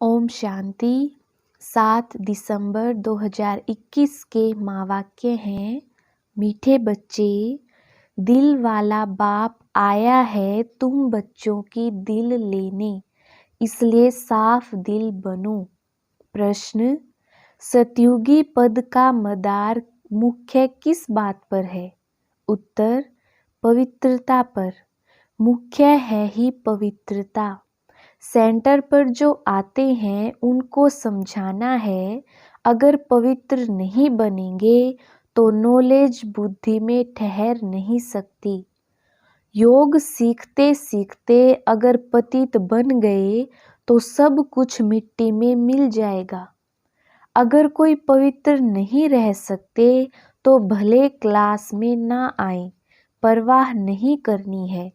ओम शांति। 7 दिसंबर 2021 के महावाक्य हैं, मीठे बच्चे, दिल वाला बाप आया है तुम बच्चों की दिल लेने, इसलिए साफ दिल बनो। प्रश्न, सतयुगी पद का मदार मुख्य किस बात पर है? उत्तर, पवित्रता पर। मुख्य है ही पवित्रता। सेंटर पर जो आते हैं उनको समझाना है, अगर पवित्र नहीं बनेंगे तो नॉलेज बुद्धि में ठहर नहीं सकती। योग सीखते सीखते अगर पतित बन गए तो सब कुछ मिट्टी में मिल जाएगा। अगर कोई पवित्र नहीं रह सकते तो भले क्लास में ना आए, परवाह नहीं करनी है।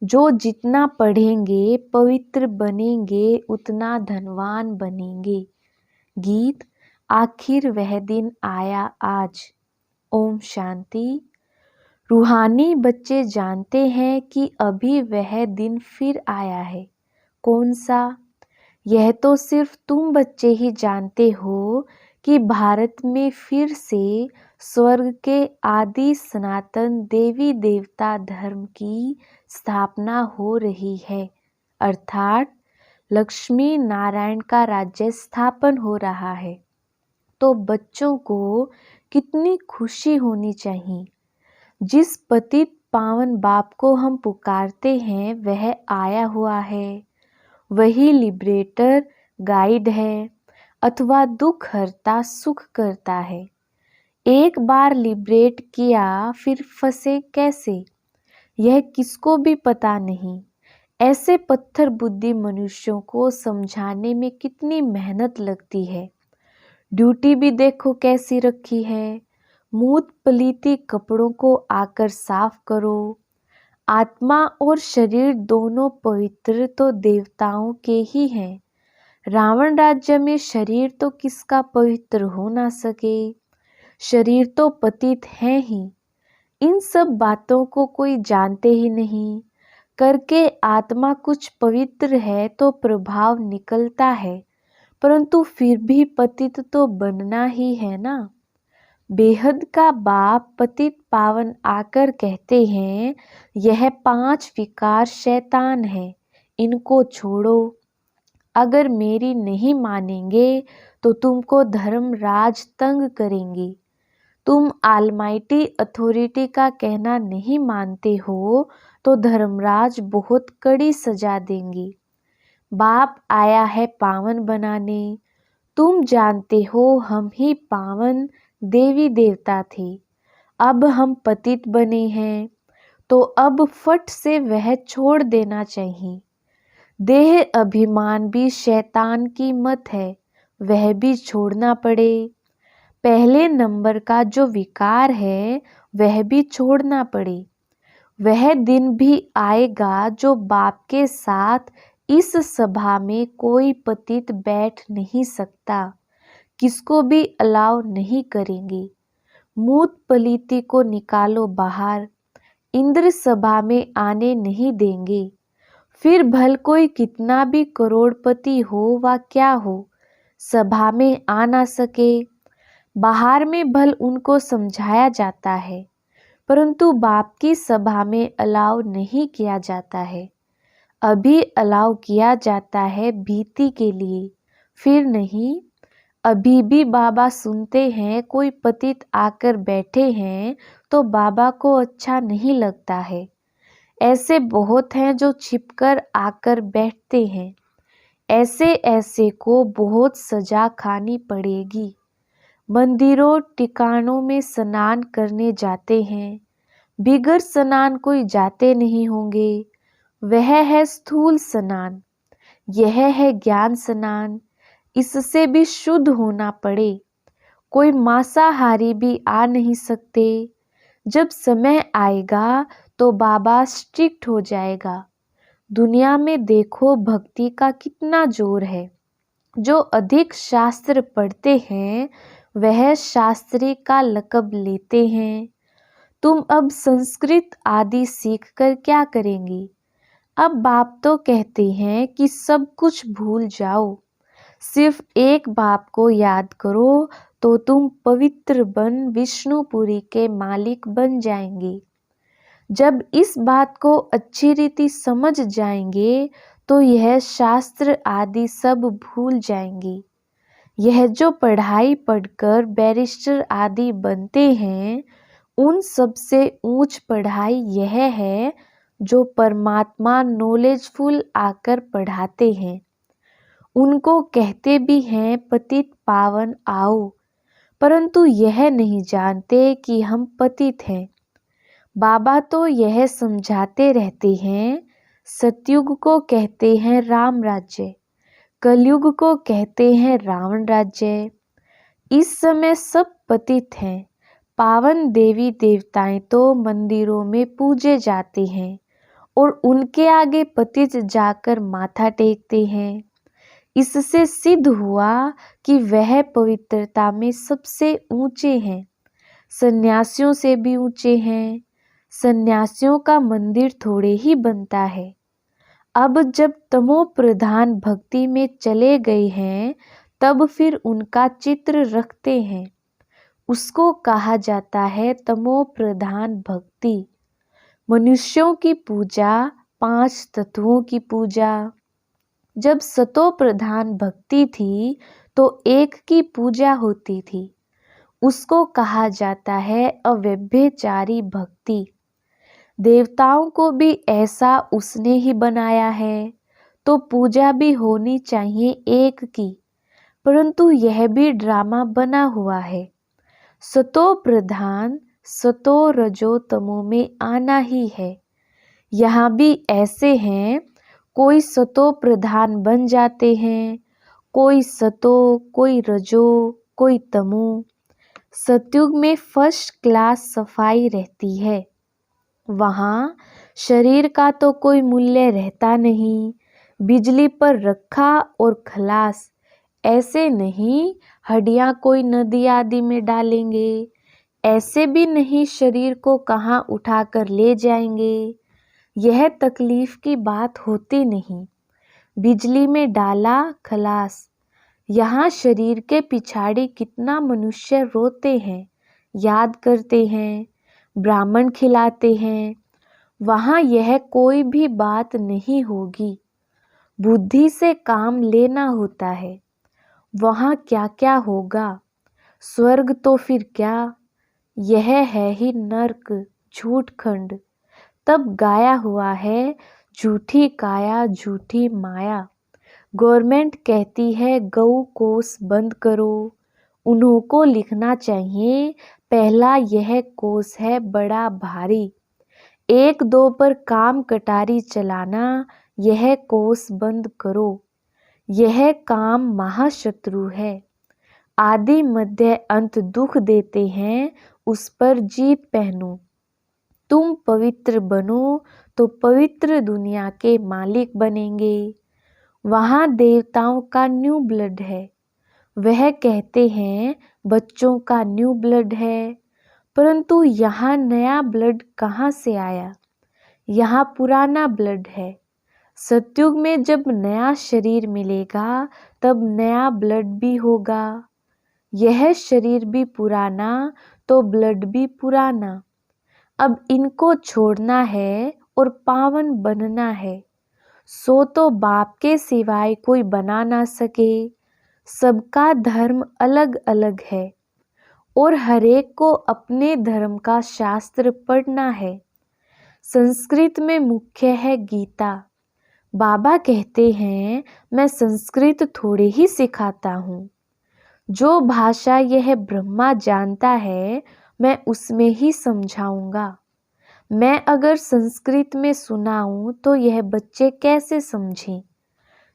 जो जितना पढ़ेंगे पवित्र बनेंगे उतना धनवान बनेंगे। गीत, आखिर वह दिन आया आज। ओम शांति। रूहानी बच्चे जानते हैं कि अभी वह दिन फिर आया है। कौन सा? यह तो सिर्फ तुम बच्चे ही जानते हो कि भारत में फिर से स्वर्ग के आदि सनातन देवी देवता धर्म की स्थापना हो रही है, अर्थात लक्ष्मी नारायण का राज्य स्थापन हो रहा है। तो बच्चों को कितनी खुशी होनी चाहिए। जिस पतित पावन बाप को हम पुकारते हैं वह आया हुआ है। वही लिबरेटर गाइड है, अथवा दुख हरता सुख करता है। एक बार लिबरेट किया फिर फंसे कैसे, यह किसको भी पता नहीं। ऐसे पत्थर बुद्धि मनुष्यों को समझाने में कितनी मेहनत लगती है। ड्यूटी भी देखो कैसी रखी है। मूत पलीती कपड़ों को आकर साफ करो। आत्मा और शरीर दोनों पवित्र तो देवताओं के ही हैं। रावण राज्य में शरीर तो किसका पवित्र हो ना सके। शरीर तो पतित है ही। इन सब बातों को कोई जानते ही नहीं। करके आत्मा कुछ पवित्र है तो प्रभाव निकलता है, परंतु फिर भी पतित तो बनना ही है ना। बेहद का बाप पतित पावन आकर कहते हैं, यह 5 विकार शैतान है, इनको छोड़ो। अगर मेरी नहीं मानेंगे तो तुमको धर्मराज तंग करेंगे। तुम आलमाइटी अथॉरिटी का कहना नहीं मानते हो तो धर्मराज बहुत कड़ी सजा देंगी। बाप आया है पावन बनाने। तुम जानते हो हम ही पावन देवी देवता थे, अब हम पतित बने हैं, तो अब फट से वह छोड़ देना चाहिए। देह अभिमान भी शैतान की मत है, वह भी छोड़ना पड़े। पहले नंबर का जो विकार है वह भी छोड़ना पड़े। वह दिन भी आएगा जो बाप के साथ इस सभा में कोई पतित बैठ नहीं सकता, किसको भी अलाउ नहीं करेंगे। मूत पलीती को निकालो बाहर, इंद्र सभा में आने नहीं देंगे। फिर भल कोई कितना भी करोड़पति हो वा क्या हो, सभा में आ ना सके। बाहर में भल उनको समझाया जाता है, परंतु बाप की सभा में अलाउ नहीं किया जाता है। अभी अलाउ किया जाता है भीति के लिए, फिर नहीं। अभी भी बाबा सुनते हैं कोई पतित आकर बैठे हैं तो बाबा को अच्छा नहीं लगता है। ऐसे बहुत हैं जो छिपकर आकर बैठते हैं। ऐसे ऐसे को बहुत सजा खानी पड़ेगी। मंदिरों टिकाणों में स्नान करने जाते हैं, बिगर स्नान कोई जाते नहीं होंगे। वह है स्थूल स्नान, यह है ज्ञान स्नान। इससे भी शुद्ध होना पड़े। कोई मांसाहारी भी आ नहीं सकते। जब समय आएगा तो बाबा स्ट्रिक्ट हो जाएगा। दुनिया में देखो भक्ति का कितना जोर है। जो अधिक शास्त्र पढ़ते हैं वह शास्त्री का लक़ब लेते हैं। तुम अब संस्कृत आदि सीखकर क्या करेंगे? अब बाप तो कहते हैं कि सब कुछ भूल जाओ। सिर्फ एक बाप को याद करो तो तुम पवित्र बन विष्णुपुरी के मालिक बन जाएंगे। जब इस बात को अच्छी रीति समझ जाएंगे तो यह शास्त्र आदि सब भूल जाएंगे। यह जो पढ़ाई पढ़कर बैरिस्टर आदि बनते हैं, उन सबसे ऊंच पढ़ाई यह है जो परमात्मा नॉलेजफुल आकर पढ़ाते हैं। उनको कहते भी हैं पतित पावन आओ, परंतु यह नहीं जानते कि हम पतित हैं। बाबा तो यह समझाते रहते हैं, सतयुग को कहते हैं राम राज्य, कलयुग को कहते हैं रावण राज्य। इस समय सब पतित हैं। पावन देवी देवताएं तो मंदिरों में पूजे जाते हैं और उनके आगे पतित जाकर माथा टेकते हैं। इससे सिद्ध हुआ कि वह पवित्रता में सबसे ऊंचे हैं, सन्यासियों से भी ऊंचे हैं। सन्यासियों का मंदिर थोड़े ही बनता है। अब जब तमो प्रधान भक्ति में चले गए हैं, तब फिर उनका चित्र रखते हैं। उसको कहा जाता है तमो प्रधान भक्ति। मनुष्यों की पूजा, 5 तत्वों की पूजा। जब सतो प्रधान भक्ति थी तो एक की पूजा होती थी, उसको कहा जाता है अव्यभिचारी भक्ति। देवताओं को भी ऐसा उसने ही बनाया है, तो पूजा भी होनी चाहिए एक की, परंतु यह भी ड्रामा बना हुआ है। सतो प्रधान सतो रजो तमो में आना ही है। यहाँ भी ऐसे हैं, कोई सतो प्रधान बन जाते हैं, कोई सतो, कोई रजो, कोई तमो। सतयुग में फर्स्ट क्लास सफाई रहती है। वहाँ शरीर का तो कोई मूल्य रहता नहीं, बिजली पर रखा और खलास। ऐसे नहीं हड्डियाँ कोई नदी आदि में डालेंगे, ऐसे भी नहीं शरीर को कहाँ उठा कर ले जाएंगे। यह तकलीफ की बात होती नहीं। बिजली में डाला खलास। यहाँ शरीर के पिछाड़ी कितना मनुष्य रोते हैं, याद करते हैं, ब्राह्मण खिलाते हैं। वहाँ यह कोई भी बात नहीं होगी। बुद्धि से काम लेना होता है। वहाँ क्या क्या होगा, स्वर्ग तो फिर क्या, यह है ही नर्क, झूठ खंड। तब गाया हुआ है, झूठी काया झूठी माया। गवर्नमेंट कहती है गौ कोष बंद करो, उन्हों को लिखना चाहिए पहला यह कोष है बड़ा भारी। 1-2 पर काम कटारी चलाना, यह कोष बंद करो। यह काम महाशत्रु है, आदि मध्य अंत दुख देते हैं, उस पर जीत पहनो। तुम पवित्र बनो तो पवित्र दुनिया के मालिक बनेंगे। वहाँ देवताओं का न्यू ब्लड है। वह कहते हैं बच्चों का न्यू ब्लड है, परंतु यहाँ नया ब्लड कहाँ से आया? यहाँ पुराना ब्लड है। सतयुग में जब नया शरीर मिलेगा तब नया ब्लड भी होगा। यह शरीर भी पुराना तो ब्लड भी पुराना। अब इनको छोड़ना है और पावन बनना है। सो तो बाप के सिवाय कोई बना ना सके। सबका धर्म अलग अलग है और हरेक को अपने धर्म का शास्त्र पढ़ना है। संस्कृत में मुख्य है गीता। बाबा कहते हैं मैं संस्कृत थोड़े ही सिखाता हूँ। जो भाषा यह ब्रह्मा जानता है मैं उसमें ही समझाऊंगा। मैं अगर संस्कृत में सुनाऊं तो यह बच्चे कैसे समझें?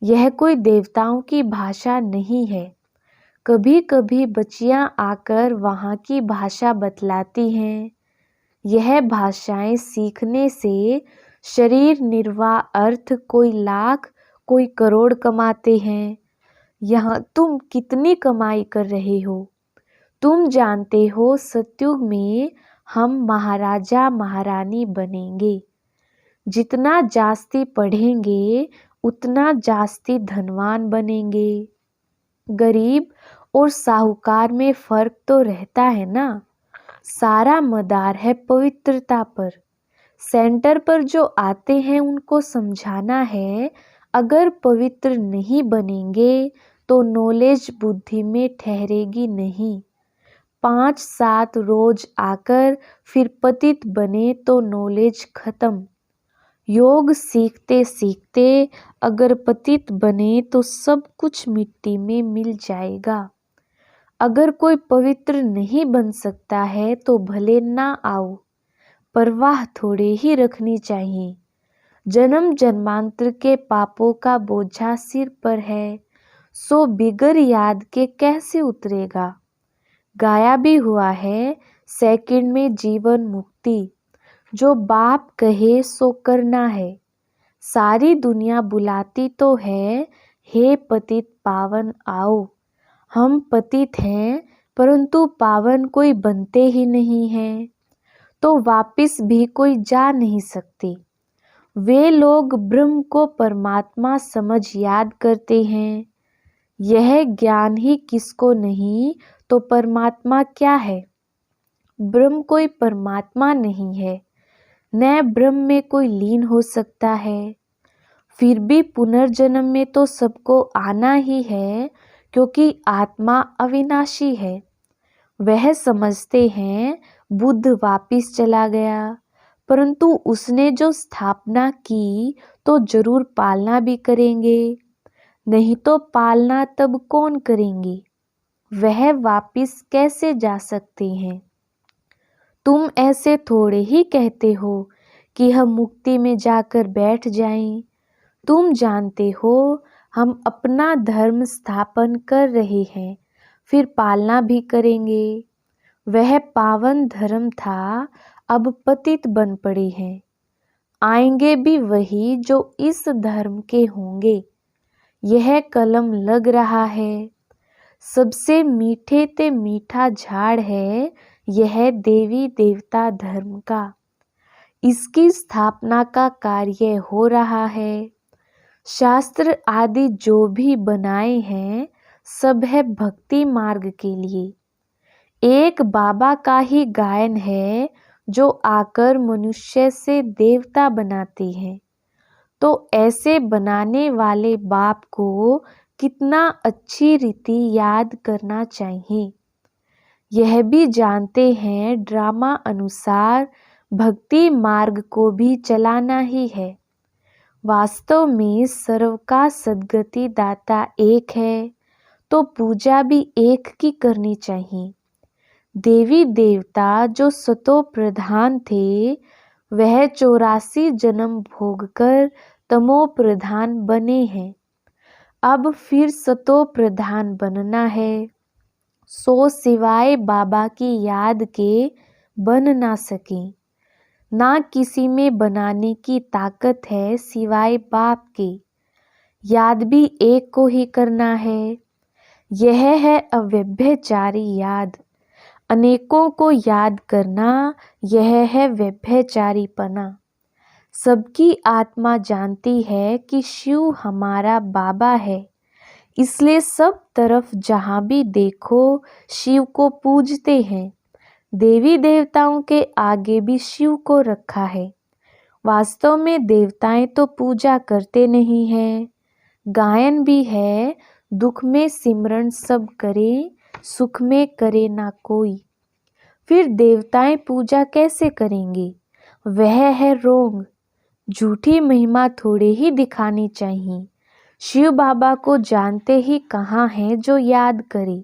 यह कोई देवताओं की भाषा नहीं है। कभी कभी बच्चियां आकर वहाँ की भाषा बतलाती हैं। यह भाषाएं सीखने से शरीर निर्वाह अर्थ कोई लाख कोई करोड़ कमाते हैं। यहाँ तुम कितनी कमाई कर रहे हो? तुम जानते हो सतयुग में हम महाराजा महारानी बनेंगे। जितना जास्ती पढ़ेंगे उतना जास्ती धनवान बनेंगे। गरीब और साहूकार में फर्क तो रहता है ना। सारा मदार है पवित्रता पर। सेंटर पर जो आते हैं उनको समझाना है, अगर पवित्र नहीं बनेंगे तो नॉलेज बुद्धि में ठहरेगी नहीं। 5-7 रोज आकर फिर पतित बने तो नॉलेज खत्म। योग सीखते सीखते अगर पतित बने तो सब कुछ मिट्टी में मिल जाएगा। अगर कोई पवित्र नहीं बन सकता है तो भले ना आओ, परवाह थोड़े ही रखनी चाहिए। जन्म जन्मांतर के पापों का बोझा सिर पर है, सो बिगर याद के कैसे उतरेगा। गाया भी हुआ है, सेकंड में जीवन मुक्ति, जो बाप कहे सो करना है। सारी दुनिया बुलाती तो है, हे पतित पावन आओ। हम पतित हैं परंतु पावन कोई बनते ही नहीं हैं, तो वापिस भी कोई जा नहीं सकते। वे लोग ब्रह्म को परमात्मा समझ याद करते हैं। यह ज्ञान ही किसको नहीं तो परमात्मा क्या है। ब्रह्म कोई परमात्मा नहीं है, न ब्रह्म में कोई लीन हो सकता है। फिर भी पुनर्जन्म में तो सबको आना ही है, क्योंकि आत्मा अविनाशी है। वह समझते हैं बुद्ध वापिस चला गया, परंतु उसने जो स्थापना की तो जरूर पालना भी करेंगे, नहीं तो पालना तब कौन करेंगे। वह वापिस कैसे जा सकते हैं। तुम ऐसे थोड़े ही कहते हो कि हम मुक्ति में जाकर बैठ जाएं। तुम जानते हो हम अपना धर्म स्थापन कर रहे हैं, फिर पालना भी करेंगे। वह पावन धर्म था, अब पतित बन पड़े हैं। आएंगे भी वही जो इस धर्म के होंगे। यह कलम लग रहा है। सबसे मीठे ते मीठा झाड़ है यह देवी देवता धर्म का। इसकी स्थापना का कार्य हो रहा है। शास्त्र आदि जो भी बनाए हैं सब है भक्ति मार्ग के लिए। एक बाबा का ही गायन है जो आकर मनुष्य से देवता बनाते हैं। तो ऐसे बनाने वाले बाप को कितना अच्छी रीति याद करना चाहिए। यह भी जानते हैं ड्रामा अनुसार भक्ति मार्ग को भी चलाना ही है। वास्तव में सर्व का सद्गति दाता एक है, तो पूजा भी एक की करनी चाहिए। देवी देवता जो सतो प्रधान थे, वह 84 जन्म भोगकर तमो प्रधान बने हैं। अब फिर सतो प्रधान बनना है, सो सिवाय बाबा की याद के बन ना सके। ना किसी में बनाने की ताकत है सिवाय बाप के। याद भी एक को ही करना है। यह है अव्यभिचारी याद। अनेकों को याद करना, यह है व्यभिचारीपना। सबकी आत्मा जानती है कि शिव हमारा बाबा है, इसलिए सब तरफ जहाँ भी देखो शिव को पूजते हैं। देवी देवताओं के आगे भी शिव को रखा है। वास्तव में देवताएं तो पूजा करते नहीं हैं। गायन भी है, दुख में सिमरन सब करे, सुख में करे ना कोई। फिर देवताएं पूजा कैसे करेंगे। वह है रोंग। झूठी महिमा थोड़े ही दिखानी चाहिए। शिव बाबा को जानते ही कहाँ है जो याद करे,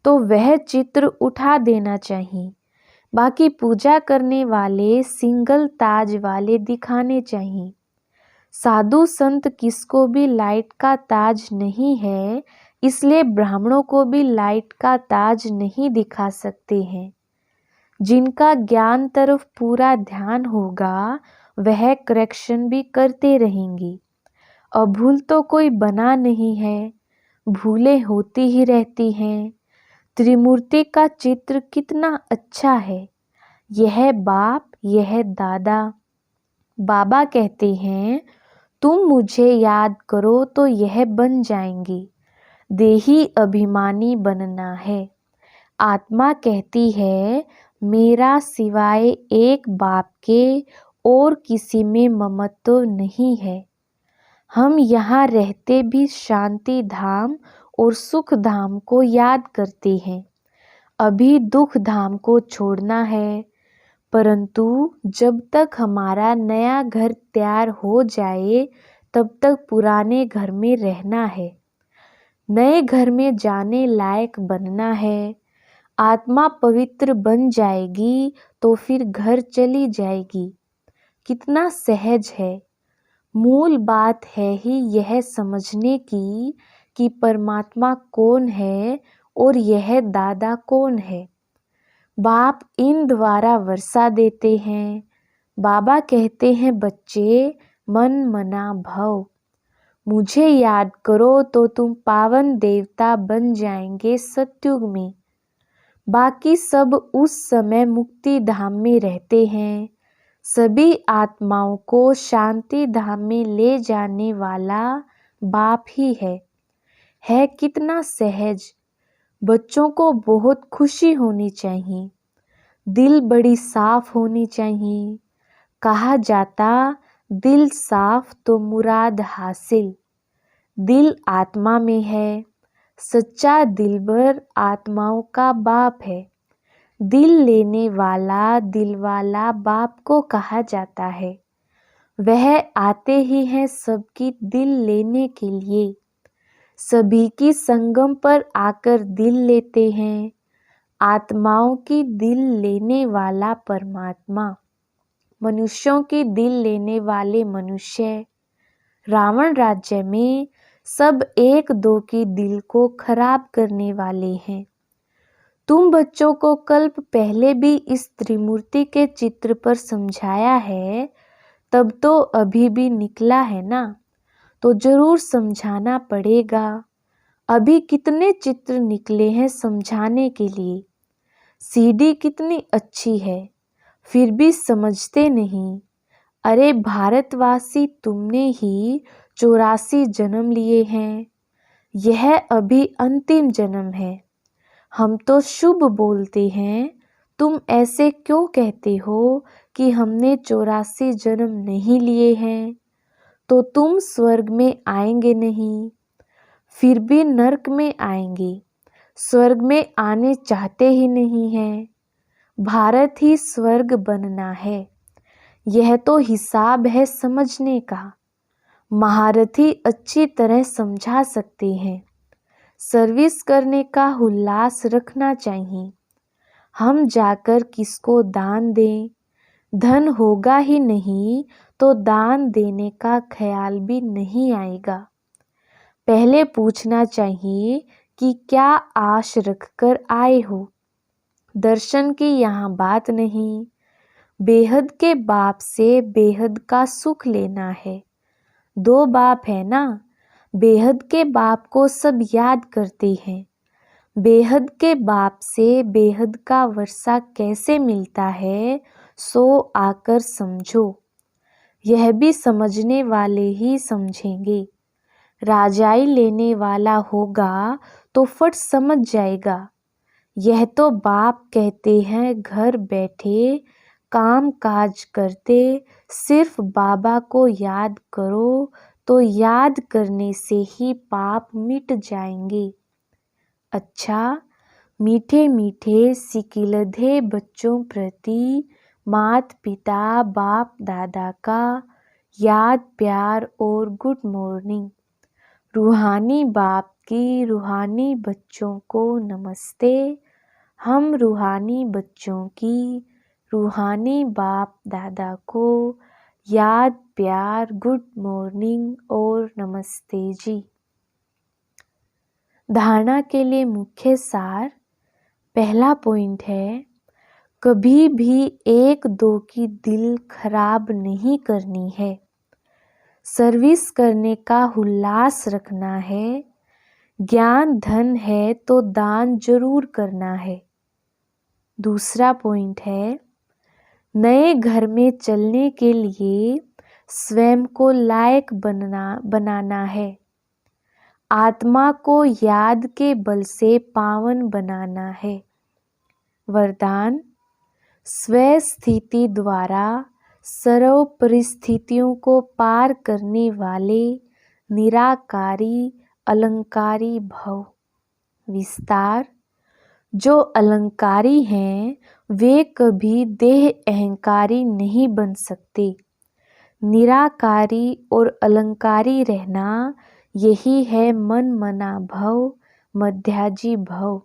तो वह चित्र उठा देना चाहिए। बाकी पूजा करने वाले सिंगल ताज वाले दिखाने चाहिए। साधु संत किसको भी लाइट का ताज नहीं है, इसलिए ब्राह्मणों को भी लाइट का ताज नहीं दिखा सकते हैं। जिनका ज्ञान तरफ पूरा ध्यान होगा वह करेक्शन भी करते रहेंगे। अभूल तो कोई बना नहीं है, भूलें होती ही रहती हैं। त्रिमूर्ति का चित्र कितना अच्छा है। यह बाप, यह दादा। बाबा कहते हैं तुम मुझे याद करो तो यह बन जाएंगे। देही अभिमानी बनना है। आत्मा कहती है मेरा सिवाय एक बाप के और किसी में ममत्व नहीं है। हम यहाँ रहते भी शांति धाम और सुख धाम को याद करते हैं। अभी दुख धाम को छोड़ना है, परंतु जब तक हमारा नया घर तैयार हो जाए तब तक पुराने घर में रहना है। नए घर में जाने लायक बनना है। आत्मा पवित्र बन जाएगी तो फिर घर चली जाएगी। कितना सहज है। मूल बात है ही यह समझने की कि परमात्मा कौन है और यह दादा कौन है। बाप इन द्वारा वर्षा देते हैं। बाबा कहते हैं बच्चे मन मना भव। मुझे याद करो तो तुम पावन देवता बन जाएंगे सतयुग में। बाकी सब उस समय मुक्ति धाम में रहते हैं। सभी आत्माओं को शांति धाम में ले जाने वाला बाप ही है कितना सहज। बच्चों को बहुत खुशी होनी चाहिए। दिल बड़ी साफ होनी चाहिए। कहा जाता दिल साफ तो मुराद हासिल। दिल आत्मा में है। सच्चा दिलबर आत्माओं का बाप है। दिल लेने वाला दिलवाला बाप को कहा जाता है। वह आते ही हैं सबकी दिल लेने के लिए। सभी की संगम पर आकर दिल लेते हैं। आत्माओं की दिल लेने वाला परमात्मा, मनुष्यों की दिल लेने वाले मनुष्य। रावण राज्य में सब एक दो की दिल को खराब करने वाले हैं। तुम बच्चों को कल्प पहले भी इस त्रिमूर्ति के चित्र पर समझाया है, तब तो अभी भी निकला है ना, तो जरूर समझाना पड़ेगा। अभी कितने चित्र निकले हैं समझाने के लिए। सीडी कितनी अच्छी है, फिर भी समझते नहीं। अरे भारतवासी, तुमने ही 84 जन्म लिए हैं। यह अभी अंतिम जन्म है। हम तो शुभ बोलते हैं। तुम ऐसे क्यों कहते हो कि हमने 84 जन्म नहीं लिए हैं? तो तुम स्वर्ग में आएंगे नहीं, फिर भी नरक में आएंगे। स्वर्ग में आने चाहते ही नहीं हैं। भारत ही स्वर्ग बनना है। यह तो हिसाब है समझने का। महारथी अच्छी तरह समझा सकते हैं। सर्विस करने का उल्लास रखना चाहिए। हम जाकर किसको दान दें? धन होगा ही नहीं तो दान देने का ख्याल भी नहीं आएगा। पहले पूछना चाहिए कि क्या आश रखकर आए हो। दर्शन की यहाँ बात नहीं। बेहद के बाप से बेहद का सुख लेना है। दो बाप है ना। बेहद के बाप को सब याद करते हैं। बेहद के बाप से बेहद का वर्षा कैसे मिलता है, सो आकर समझो। यह भी समझने वाले ही समझेंगे। राजाई लेने वाला होगा तो फट समझ जाएगा। यह तो बाप कहते हैं घर बैठे काम काज करते सिर्फ बाबा को याद करो तो याद करने से ही पाप मिट जाएंगे। अच्छा, मीठे मीठे सिकिलधे बच्चों प्रति मात पिता बाप दादा का याद प्यार और गुड मॉर्निंग। रूहानी बाप की रूहानी बच्चों को नमस्ते। हम रूहानी बच्चों की रूहानी बाप दादा को याद प्यार गुड मॉर्निंग और नमस्ते जी। धारणा के लिए मुख्य सार। पहला पॉइंट है, कभी भी एक दो की दिल खराब नहीं करनी है। सर्विस करने का उल्लास रखना है। ज्ञान धन है तो दान जरूर करना है। दूसरा पॉइंट है, नए घर में चलने के लिए स्वयं को लायक बनाना है। आत्मा को याद के बल से पावन बनाना है। वरदान, स्व स्थिति द्वारा सर्व परिस्थितियों को पार करने वाले निराकारी अलंकारी भव। विस्तार, जो अलंकारी हैं वे कभी देह अहंकारी नहीं बन सकते। निराकारी और अलंकारी रहना यही है मन मना भव, मध्याजी भव।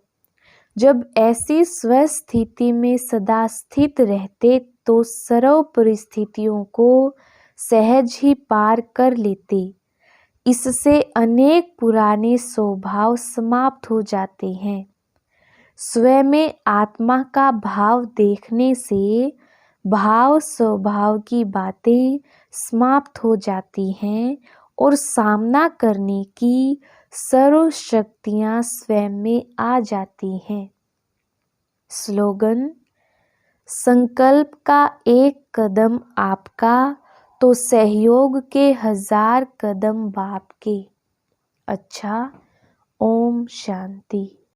जब ऐसी स्वस्थिति में सदा स्थित रहते तो सर्व परिस्थितियों को सहज ही पार कर लेते। इससे अनेक पुराने स्वभाव समाप्त हो जाते हैं। स्वयं में आत्मा का भाव देखने से भाव स्वभाव की बातें समाप्त हो जाती हैं और सामना करने की सर्व शक्तियाँ स्वयं में आ जाती हैं। स्लोगन, संकल्प का एक कदम आपका तो सहयोग के 1000 कदम बाप के। अच्छा, ओम शांति।